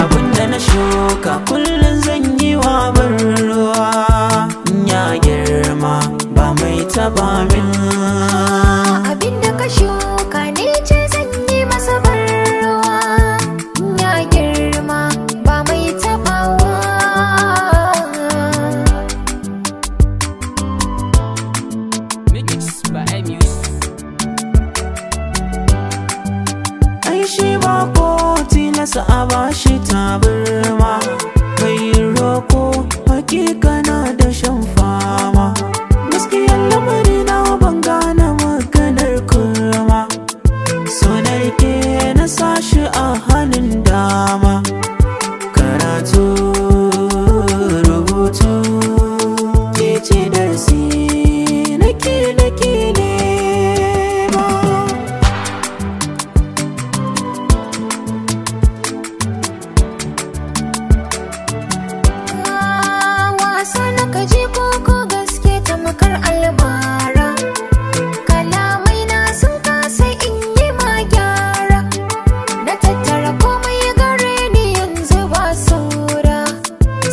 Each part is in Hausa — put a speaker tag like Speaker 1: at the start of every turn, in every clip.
Speaker 1: Abinda na shuka kullum zan yi wa ban ruwa, ya girma ba mai taba min.
Speaker 2: Abinda ka shuka ne ce zan yi masa ban ruwa, ya girma ba mai tabawa.
Speaker 1: Ai shi ba ko tilasa a bashi tabarma, bai roko hakika na da shan fama. Gaskiyar lamari na ban gane maganar kurma, so na rike na sashi a hannun dama. Karatu rubutu ke ce darasi nake nema.
Speaker 2: Wasa na kaji koko gaske ta makar albara, kalamai na sun kasa in yi ma gyara. Na tattara komai gare ni yanzu ba saura,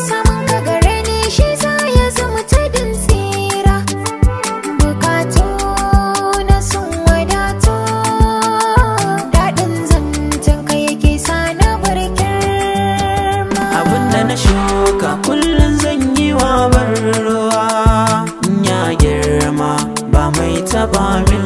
Speaker 2: samun ka gare ni shi za ya zama tudun tsira. Bukatu na sun wadato, daɗin zancen ka yake sa na bar girma.
Speaker 1: Abinda na shuka kullum zan yi wa ban ruwa, ya girma ba mai taba min.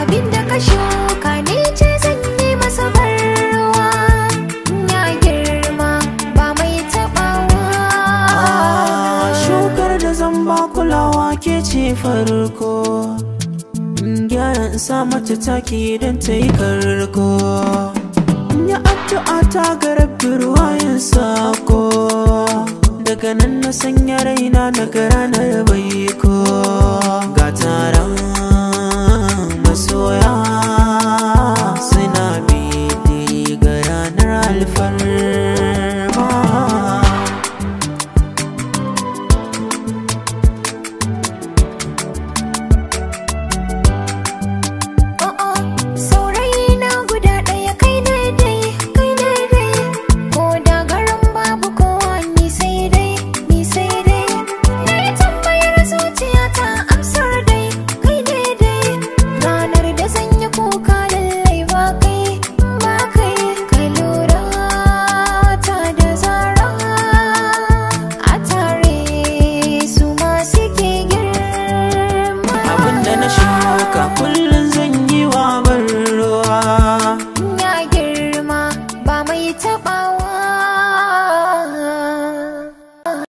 Speaker 2: Abinda ka shuka ne ce zan yi masa ban ruwa, ya girma ba mai tabawa.
Speaker 1: Shukar da zan ba kulawa ke ce farko, gyara in sa mata taki don ta yi karko. Ya addu'a ta ga rabbi ruwayen sako, daga nan na sanya raina daga ranar baiko. Ga tara